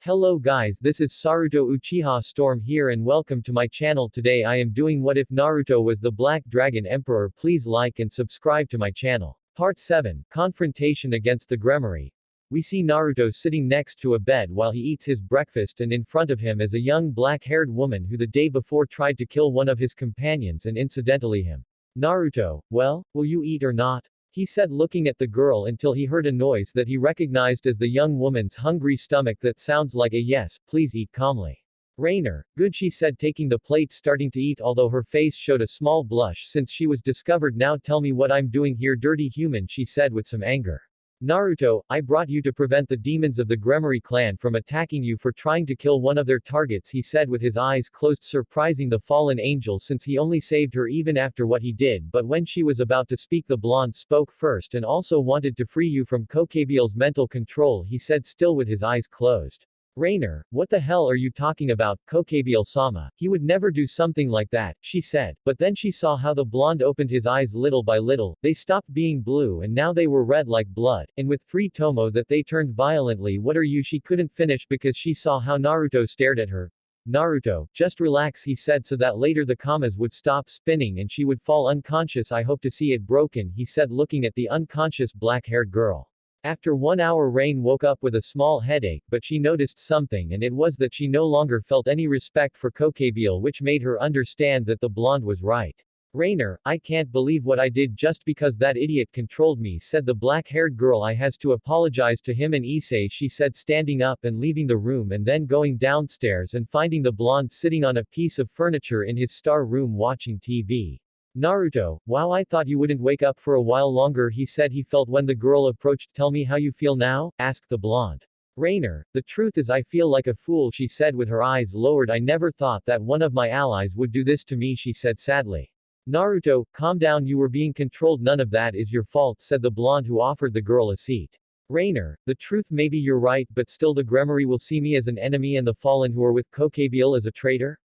Hello guys, this is Saruto Uchiha Storm here and welcome to my channel. Today I am doing What If Naruto Was the Black Dragon Emperor. Please like and subscribe to my channel. Part 7, Confrontation Against the Gremory. We see Naruto sitting next to a bed while he eats his breakfast, and in front of him is a young black-haired woman who the day before tried to kill one of his companions and incidentally him. Naruto, well, will you eat or not? He said, looking at the girl until he heard a noise that he recognized as the young woman's hungry stomach that sounds like a yes, please eat calmly. Raynor, good, she said, taking the plate, starting to eat, although her face showed a small blush since she was discovered. Now tell me what I'm doing here, dirty human, she said with some anger. Naruto, I brought you to prevent the demons of the Gremory clan from attacking you for trying to kill one of their targets, he said with his eyes closed, surprising the fallen angel since he only saved her even after what he did. But when she was about to speak, the blonde spoke first and also wanted to free you from Kokabiel's mental control, he said, still with his eyes closed. Raynor, what the hell are you talking about, Kokabiel-sama? He would never do something like that, she said, but then she saw how the blonde opened his eyes little by little, they stopped being blue and now they were red like blood, and with free tomo that they turned violently. What are you? She couldn't finish because she saw how Naruto stared at her. Naruto, just relax, he said, so that later the kamas would stop spinning and she would fall unconscious. I hope to see it broken, he said, looking at the unconscious black-haired girl. After 1 hour, Rain woke up with a small headache, but she noticed something, and it was that she no longer felt any respect for Kokabiel, which made her understand that the blonde was right. Raynor, I can't believe what I did just because that idiot controlled me, said the black-haired girl. I has to apologize to him and Issei, she said, standing up and leaving the room and then going downstairs and finding the blonde sitting on a piece of furniture in his star room watching TV. Naruto, wow, I thought you wouldn't wake up for a while longer, he said he felt when the girl approached. Tell me how you feel now, asked the blonde. Raynor, the truth is I feel like a fool, she said with her eyes lowered. I never thought that one of my allies would do this to me, she said sadly. Naruto, calm down, you were being controlled, none of that is your fault, said the blonde, who offered the girl a seat. Raynor, the truth, maybe you're right, but still the Gremory will see me as an enemy and the fallen who are with Kokabiel as a traitor?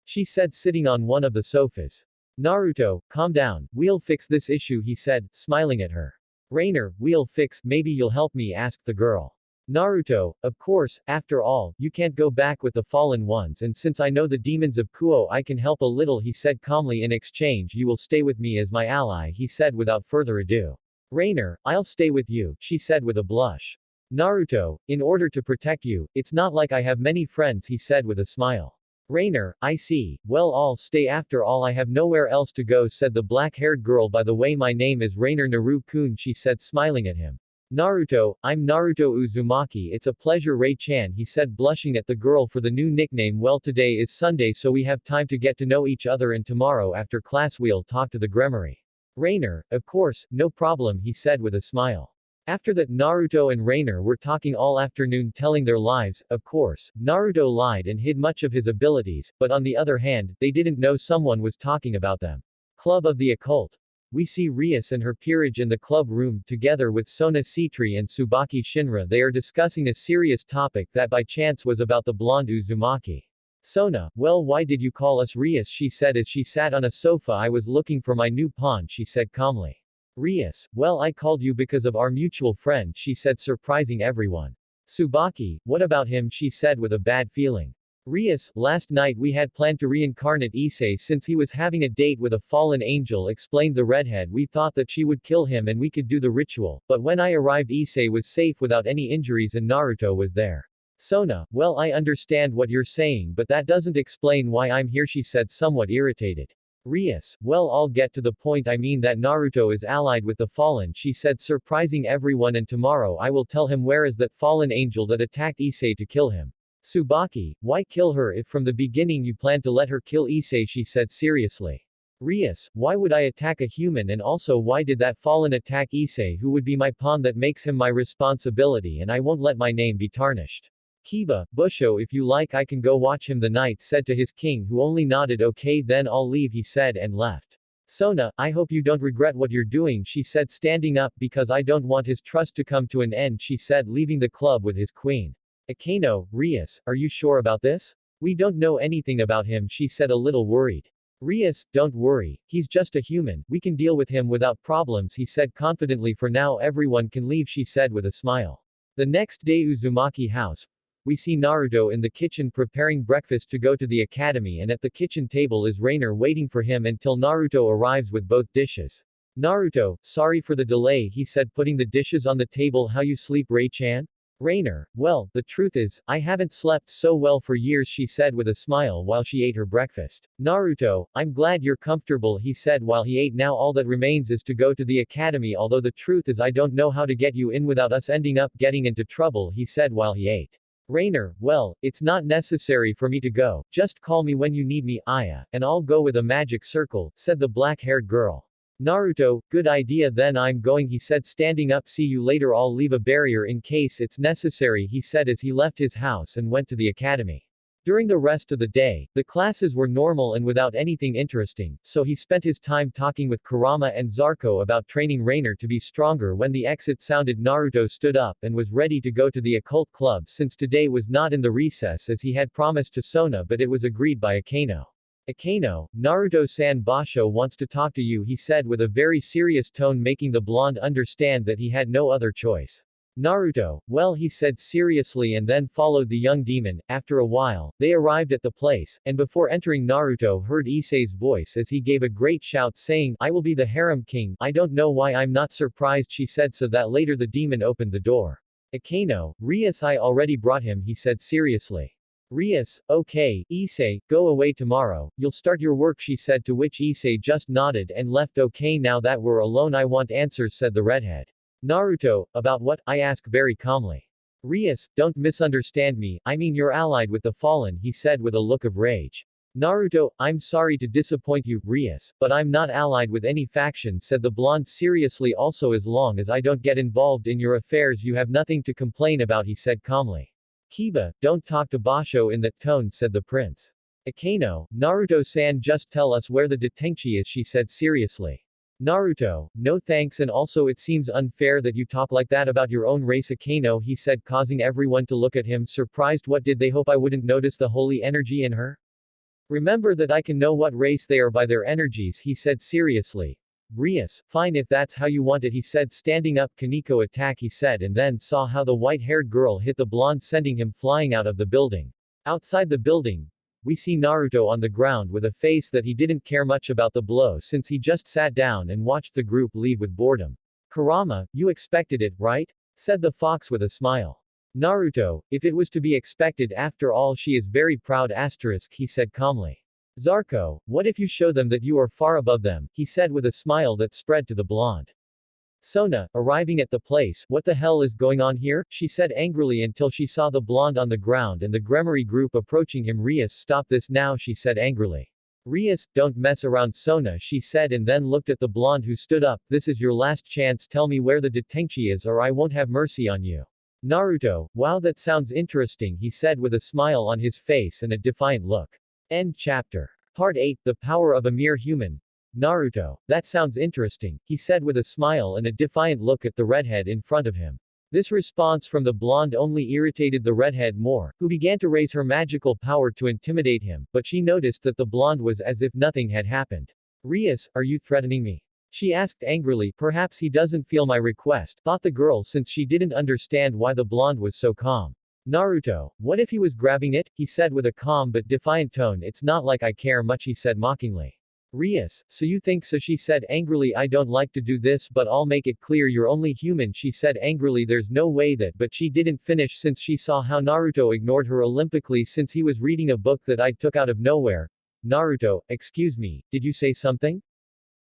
She said, sitting on one of the sofas. Naruto, calm down, we'll fix this issue, he said, smiling at her. Raynor, we'll fix, maybe you'll help me, asked the girl. Naruto, of course, after all, you can't go back with the fallen ones, and since I know the demons of Kuo I can help a little, he said calmly. In exchange you will stay with me as my ally, he said without further ado. Raynor, I'll stay with you, she said with a blush. Naruto, in order to protect you, it's not like I have many friends, he said with a smile. Raynor, I see, well, I'll stay, after all I have nowhere else to go, said the black-haired girl. By the way, my name is Raynor Naru-kun, she said, smiling at him. Naruto, I'm Naruto Uzumaki, it's a pleasure, Ray-chan, he said, blushing at the girl for the new nickname. Well, today is Sunday, so we have time to get to know each other, and tomorrow after class we'll talk to the Gremory. Raynor, of course, no problem, he said with a smile. After that, Naruto and Raynor were talking all afternoon, telling their lives. Of course, Naruto lied and hid much of his abilities, but on the other hand, they didn't know someone was talking about them. Club of the Occult. We see Rias and her peerage in the club room, together with Sona Citri and Tsubaki Shinra. They are discussing a serious topic that by chance was about the blonde Uzumaki. Sona, well, why did you call us, Rias, she said as she sat on a sofa. I was looking for my new pawn, she said calmly. Rias, well, I called you because of our mutual friend, she said, surprising everyone. Tsubaki, what about him, she said with a bad feeling. Rias, last night we had planned to reincarnate Issei since he was having a date with a fallen angel, explained the redhead. We thought that she would kill him and we could do the ritual, but when I arrived Issei was safe without any injuries and Naruto was there. Sona, well, I understand what you're saying, but that doesn't explain why I'm here, she said, somewhat irritated. Rias, well, I'll get to the point. I mean that Naruto is allied with the fallen, she said, surprising everyone, and tomorrow I will tell him where is that fallen angel that attacked Issei to kill him. Tsubaki, why kill her if from the beginning you planned to let her kill Issei, she said seriously. Rias, why would I attack a human, and also why did that fallen attack Issei, who would be my pawn? That makes him my responsibility and I won't let my name be tarnished. Kiba, Busho, if you like I can go watch him, the knight said to his king, who only nodded. Okay, then I'll leave, he said and left. Sona, I hope you don't regret what you're doing, she said, standing up, because I don't want his trust to come to an end, she said, leaving the club with his queen. Akano, Rias, are you sure about this? We don't know anything about him, she said, a little worried. Rias, don't worry, he's just a human, we can deal with him without problems, he said confidently. For now everyone can leave, she said with a smile. The next day, Uzumaki house. we see Naruto in the kitchen preparing breakfast to go to the academy, and at the kitchen table is Raynor waiting for him until Naruto arrives with both dishes. Naruto, sorry for the delay, he said, putting the dishes on the table. How you sleep, Ray-chan? Raynor, well, the truth is, I haven't slept so well for years, she said with a smile while she ate her breakfast. Naruto, I'm glad you're comfortable, he said while he ate. Now all that remains is to go to the academy, although the truth is I don't know how to get you in without us ending up getting into trouble, he said while he ate. Raynor, well, it's not necessary for me to go, just call me when you need me, Aya, and I'll go with a magic circle, said the black-haired girl. Naruto, good idea then, I'm going, he said standing up. See you later, I'll leave a barrier in case it's necessary, he said as he left his house and went to the academy. During the rest of the day, the classes were normal and without anything interesting, so he spent his time talking with Kurama and Zarko about training Raynor to be stronger. When the exit sounded, Naruto stood up and was ready to go to the occult club since today was not in the recess as he had promised to Sona, but it was agreed by Akano. Akano, Naruto-san, Basho wants to talk to you, he said with a very serious tone, making the blonde understand that he had no other choice. Naruto, well, he said seriously, and then followed the young demon. After a while, they arrived at the place, and before entering Naruto heard Issei's voice as he gave a great shout saying, I will be the harem king. I don't know why I'm not surprised, she said. So that later the demon opened the door. Akano, Rias, I already brought him, he said seriously. Rias, okay, Issei, go away tomorrow, you'll start your work, she said, to which Issei just nodded and left. Okay, now that we're alone I want answers, said the redhead. Naruto, about what? I asked very calmly. Rias, don't misunderstand me, I mean you're allied with the fallen, he said with a look of rage. Naruto, I'm sorry to disappoint you, Rias, but I'm not allied with any faction, said the blonde seriously. Also, as long as I don't get involved in your affairs you have nothing to complain about, he said calmly. Kiba, don't talk to Basho in that tone, said the prince. Akano, Naruto-san, just tell us where the Detenchi is, she said seriously. Naruto, no thanks, and also it seems unfair that you talk like that about your own race, Akano, he said, causing everyone to look at him surprised. What, did they hope I wouldn't notice the holy energy in her? Remember that I can know what race they are by their energies, he said seriously. Rias, fine if that's how you want it, he said standing up. Kaneko, attack, he said, and then saw how the white-haired girl hit the blonde, sending him flying out of the building. Outside the building, we see Naruto on the ground with a face that he didn't care much about the blow since he just sat down and watched the group leave with boredom. Kurama, you expected it, right? Said the fox with a smile. Naruto, if it was to be expected, after all she is very proud, asterisk, he said calmly. Zarko, what if you show them that you are far above them, he said with a smile that spread to the blonde. Sona, arriving at the place, what the hell is going on here, she said angrily until she saw the blonde on the ground and the Gremory group approaching him. Rias, stop this now, she said angrily. Rias, don't mess around, Sona, she said, and then looked at the blonde who stood up. This is your last chance, tell me where the Detenchi is or I won't have mercy on you. Naruto, wow, that sounds interesting, he said with a smile on his face and a defiant look. End chapter. Part 8, The Power of a Mere Human. Naruto, that sounds interesting, he said with a smile and a defiant look at the redhead in front of him. This response from the blonde only irritated the redhead more, who began to raise her magical power to intimidate him, but she noticed that the blonde was as if nothing had happened. Rias, are you threatening me? She asked angrily. Perhaps he doesn't feel my request, thought the girl, since she didn't understand why the blonde was so calm. Naruto, what if he was grabbing it, he said with a calm but defiant tone. It's not like I care much, he said mockingly. Rias, so you think so, she said angrily. I don't like to do this, but I'll make it clear you're only human, she said angrily. There's no way that, but she didn't finish since she saw how Naruto ignored her olympically since he was reading a book that I took out of nowhere. Naruto, excuse me, did you say something?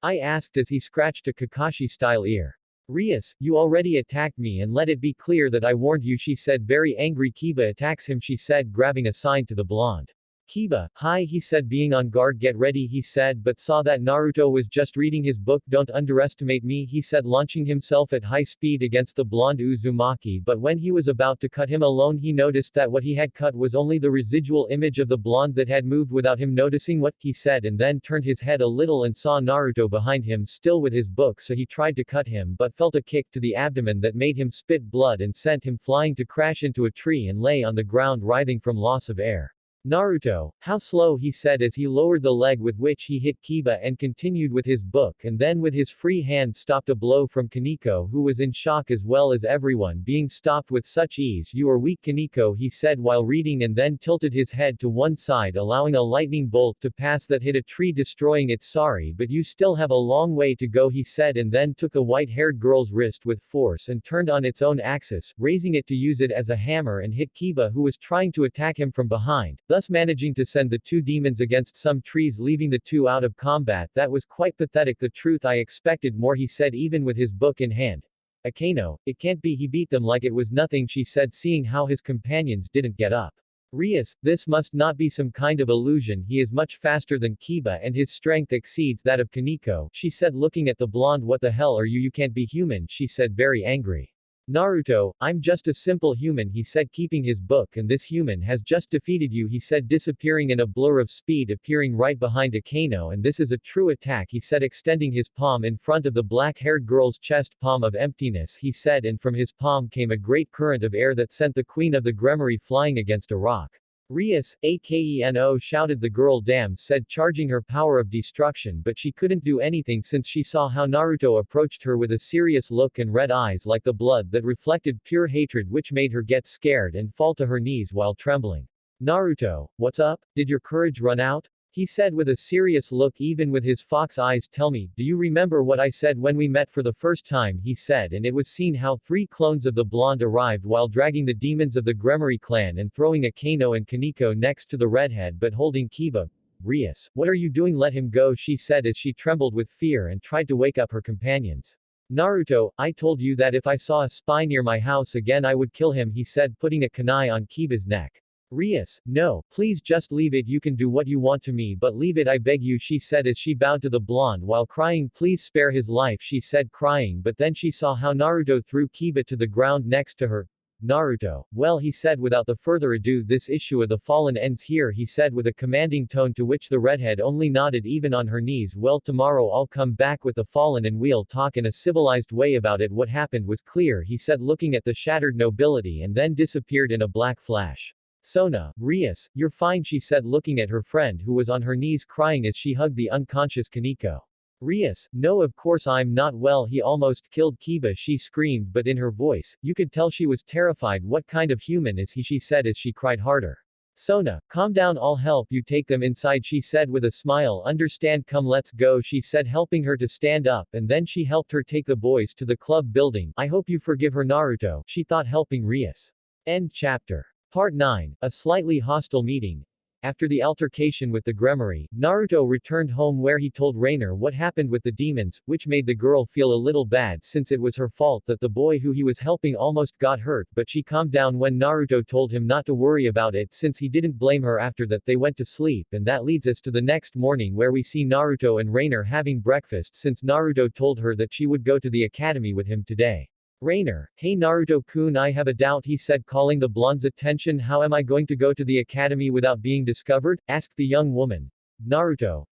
I asked as he scratched a Kakashi-style ear. Rias, you already attacked me, and let it be clear that I warned you, she said, very angry. Kiba attacks him, she said, grabbing a sign to the blonde. Kiba, hi, he said, being on guard. Get ready, he said, but saw that Naruto was just reading his book. Don't underestimate me, he said, launching himself at high speed against the blonde Uzumaki. But when he was about to cut him alone, he noticed that what he had cut was only the residual image of the blonde that had moved without him noticing what he said, and then turned his head a little and saw Naruto behind him still with his book. So he tried to cut him but felt a kick to the abdomen that made him spit blood and sent him flying to crash into a tree and lay on the ground writhing from loss of air. Naruto, how slow, he said as he lowered the leg with which he hit Kiba and continued with his book, and then with his free hand stopped a blow from Kaneko, who was in shock as well as everyone being stopped with such ease. You are weak, Kaneko, he said while reading, and then tilted his head to one side allowing a lightning bolt to pass that hit a tree destroying it. Sorry, but you still have a long way to go, he said, and then took the white-haired girl's wrist with force and turned on its own axis, raising it to use it as a hammer and hit Kiba, who was trying to attack him from behind, thus managing to send the two demons against some trees, leaving the two out of combat. That was quite pathetic. The truth, I expected more, he said even with his book in hand. Akano, it can't be, he beat them like it was nothing, she said, seeing how his companions didn't get up. Rias, this must not be some kind of illusion, he is much faster than Kiba and his strength exceeds that of Kaneko, she said looking at the blonde. What the hell are you can't be human, she said very angry. Naruto, I'm just a simple human, he said keeping his book, and this human has just defeated you, he said disappearing in a blur of speed, appearing right behind Akano, and this is a true attack, he said extending his palm in front of the black-haired girl's chest. Palm of emptiness, he said, and from his palm came a great current of air that sent the queen of the Gremory flying against a rock. Rias, Akeno, shouted the girl. Damn, said, charging her power of destruction, but she couldn't do anything since she saw how Naruto approached her with a serious look and red eyes like the blood that reflected pure hatred, which made her get scared and fall to her knees while trembling. Naruto, what's up? Did your courage run out? He said with a serious look even with his fox eyes. Tell me, do you remember what I said when we met for the first time, he said, and it was seen how 3 clones of the blonde arrived while dragging the demons of the Gremory clan and throwing Akano and Kaneko next to the redhead but holding Kiba. Rias, what are you doing? Let him go, she said as she trembled with fear and tried to wake up her companions. Naruto, I told you that if I saw a spy near my house again I would kill him, he said putting a kunai on Kiba's neck. Rias, no, please just leave it, you can do what you want to me but leave it I beg you, she said as she bowed to the blonde while crying. Please spare his life, she said crying, but then she saw how Naruto threw Kiba to the ground next to her. Naruto, well, he said without the further ado, this issue of the fallen ends here, he said with a commanding tone, to which the redhead only nodded even on her knees. Well, tomorrow I'll come back with the fallen and we'll talk in a civilized way about it. What happened was clear, he said looking at the shattered nobility, and then disappeared in a black flash. Sona, Rias, you're fine, she said looking at her friend who was on her knees crying as she hugged the unconscious Kaneko. Rias, no, of course I'm not well, he almost killed Kiba, she screamed, but in her voice, you could tell she was terrified. What kind of human is he, she said as she cried harder. Sona, calm down, I'll help you take them inside, she said with a smile. Understand, come let's go, she said helping her to stand up, and then she helped her take the boys to the club building. I hope you forgive her, Naruto, she thought, helping Rias. End chapter. Part 9. A slightly hostile meeting. After the altercation with the Gremory, Naruto returned home where he told Raynor what happened with the demons, which made the girl feel a little bad since it was her fault that the boy who he was helping almost got hurt, but she calmed down when Naruto told him not to worry about it since he didn't blame her. After that they went to sleep, and that leads us to the next morning where we see Naruto and Raynor having breakfast since Naruto told her that she would go to the academy with him today. Raynor, hey Naruto-kun, I have a doubt, he said calling the blonde's attention. How am I going to go to the academy without being discovered? Asked the young woman. Naruto,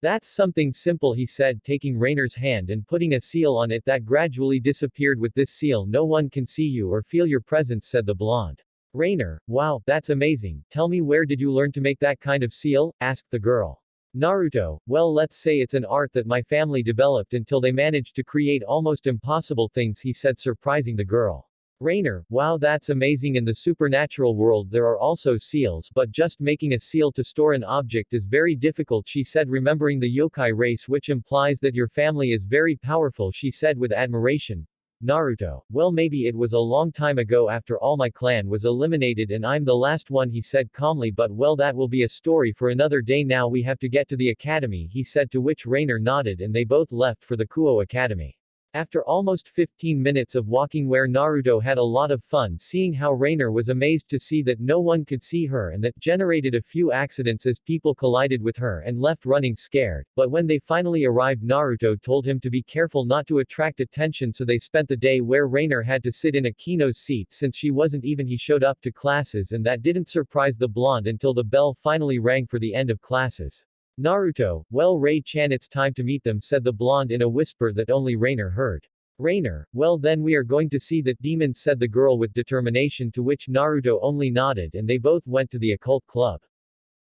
That's something simple, he said taking Raynor's hand and putting a seal on it that gradually disappeared. With this seal no one can see you or feel your presence, said the blonde. Raynor, wow, that's amazing, tell me where did you learn to make that kind of seal? Asked the girl. Naruto, well, let's say it's an art that my family developed until they managed to create almost impossible things, he said surprising the girl. Raynor, wow, that's amazing. In the supernatural world there are also seals, but just making a seal to store an object is very difficult, she said remembering the yokai race, which implies that your family is very powerful, she said with admiration. Naruto, well, maybe it was a long time ago after all my clan was eliminated and I'm the last one, he said calmly, but well, that will be a story for another day. Now we have to get to the academy, he said, to which Raynor nodded and they both left for the Kuo Academy. After almost 15 minutes of walking where Naruto had a lot of fun seeing how Raynor was amazed to see that no one could see her and that generated a few accidents as people collided with her and left running scared, but when they finally arrived Naruto told him to be careful not to attract attention, so they spent the day where Raynor had to sit in Akino's seat since she wasn't even. He showed up to classes and that didn't surprise the blonde until the bell finally rang for the end of classes. Naruto, well, Ray-chan, it's time to meet them, said the blonde in a whisper that only Raynor heard. Raynor, well then we are going to see that demons, said the girl with determination, to which Naruto only nodded, and they both went to the occult club.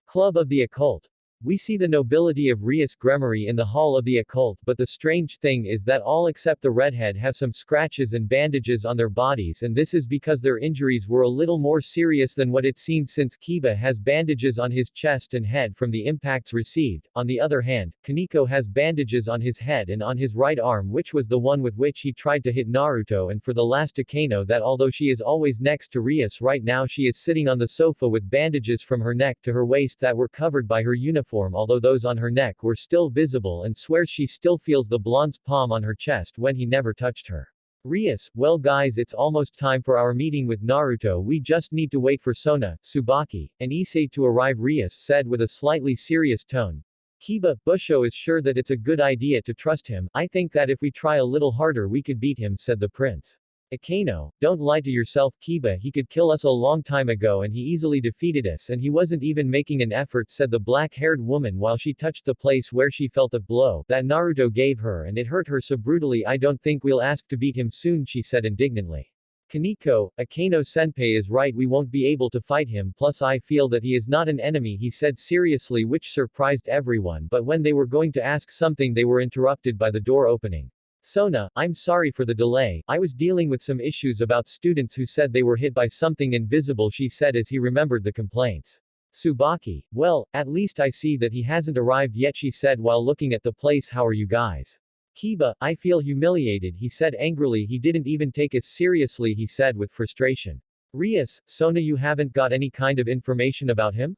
Club of the Occult. We see the nobility of Rias Gremory in the hall of the occult, but the strange thing is that all except the redhead have some scratches and bandages on their bodies, and this is because their injuries were a little more serious than what it seemed, since Kiba has bandages on his chest and head from the impacts received. On the other hand, Kaneko has bandages on his head and on his right arm, which was the one with which he tried to hit Naruto, and for the last Akano, that although she is always next to Rias right now, she is sitting on the sofa with bandages from her neck to her waist that were covered by her uniform, although those on her neck were still visible, and swears she still feels the blonde's palm on her chest when he never touched her. Rias, well guys, it's almost time for our meeting with Naruto. We just need to wait for Sona, Tsubaki, and Issei to arrive, Rias said with a slightly serious tone. Kiba, Busho is sure that it's a good idea to trust him. I think that if we try a little harder we could beat him, said the prince. Akano, don't lie to yourself, Kiba, he could kill us a long time ago and he easily defeated us and he wasn't even making an effort, said the black-haired woman while she touched the place where she felt the blow that Naruto gave her, and it hurt her so brutally. I don't think we'll ask to beat him soon, she said indignantly. Kaneko, Akano-senpai is right, we won't be able to fight him, plus I feel that he is not an enemy, he said seriously, which surprised everyone, but when they were going to ask something they were interrupted by the door opening. Sona, I'm sorry for the delay, I was dealing with some issues about students who said they were hit by something invisible, she said as he remembered the complaints. Tsubaki, well, at least I see that he hasn't arrived yet, she said while looking at the place. How are you guys? Kiba, I feel humiliated, he said angrily. He didn't even take us seriously, he said with frustration. Rias, Sona, you haven't got any kind of information about him?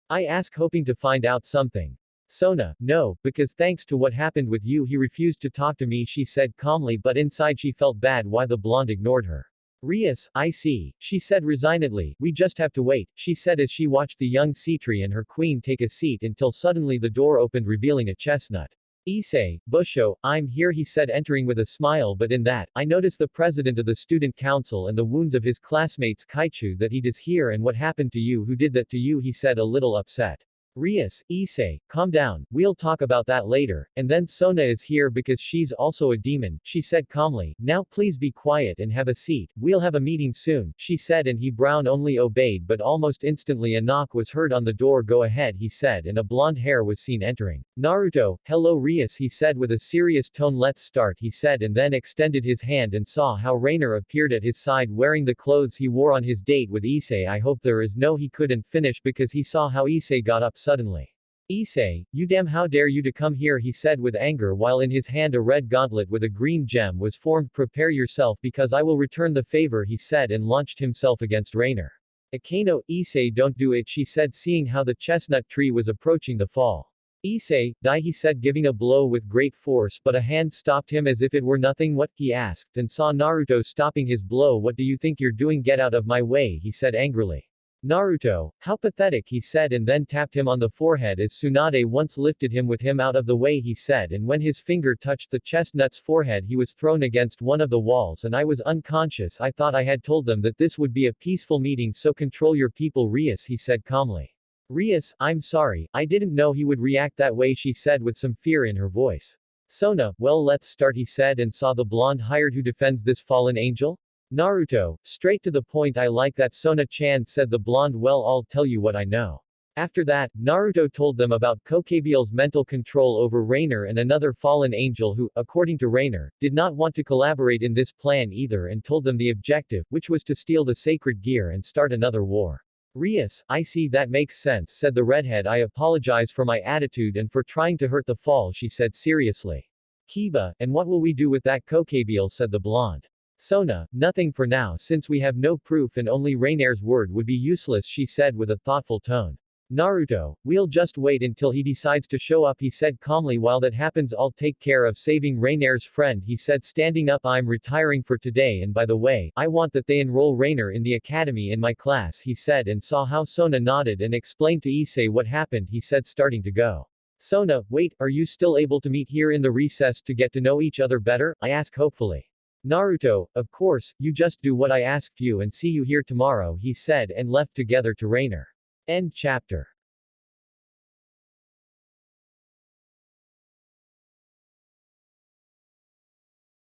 I asked, hoping to find out something. Sona, no, because thanks to what happened with you he refused to talk to me, she said calmly, but inside she felt bad why the blonde ignored her. Rias, I see, she said resignedly, we just have to wait, she said as she watched the young Cetri and her queen take a seat until suddenly the door opened revealing a chestnut. Issei, Busho, I'm here, he said entering with a smile, but in that, I notice the president of the student council and the wounds of his classmates Kaichu that he does here, and what happened to you, who did that to you, he said a little upset. Rias, Issei, calm down, we'll talk about that later, and then Sona is here because she's also a demon, she said calmly. Now please be quiet and have a seat, we'll have a meeting soon, she said, and he Brown only obeyed, but almost instantly a knock was heard on the door. Go ahead, he said, and a blonde hair was seen entering. Naruto, hello Rias, he said with a serious tone. Let's start, he said, and then extended his hand and saw how Raynor appeared at his side wearing the clothes he wore on his date with Issei. I hope there is no, he couldn't finish because he saw how Issei got up suddenly. Issei, you damn, how dare you to come here, he said with anger while in his hand a red gauntlet with a green gem was formed. Prepare yourself because I will return the favor, he said, and launched himself against Raynor. Akano, Issei, don't do it, she said seeing how the chestnut tree was approaching the fall. Issei, die, he said giving a blow with great force, but a hand stopped him as if it were nothing. What, he asked, and saw Naruto stopping his blow. What do you think you're doing? Get out of my way, he said angrily. Naruto, how pathetic, he said, and then tapped him on the forehead as Tsunade once lifted him with him out of the way, he said, and when his finger touched the chestnut's forehead he was thrown against one of the walls and I was unconscious. I thought I had told them that this would be a peaceful meeting, so control your people, Rias, he said calmly. Rias, I'm sorry, I didn't know he would react that way, she said with some fear in her voice. Sona, well let's start, he said, and saw the blonde hired who defends this fallen angel? Naruto, straight to the point, I like that, Sona-chan, said the blonde. Well, I'll tell you what I know. After that, Naruto told them about Kokabiel's mental control over Raynor and another fallen angel who, according to Raynor, did not want to collaborate in this plan either, and told them the objective, which was to steal the sacred gear and start another war. Rias, I see, that makes sense, said the redhead. I apologize for my attitude and for trying to hurt the fall, she said seriously. Kiba, and what will we do with that Kokabiel, said the blonde. Sona, nothing for now since we have no proof and only Raynor's word would be useless, she said with a thoughtful tone. Naruto, we'll just wait until he decides to show up, he said calmly. While that happens I'll take care of saving Raynor's friend, he said standing up. I'm retiring for today, and by the way, I want that they enroll Raynor in the academy in my class, he said, and saw how Sona nodded and explained to Issei what happened, he said starting to go. Sona, wait, are you still able to meet here in the recess to get to know each other better? I asked hopefully. Naruto, of course, you just do what I asked you and see you here tomorrow, he said, and left together to Raynor. End chapter.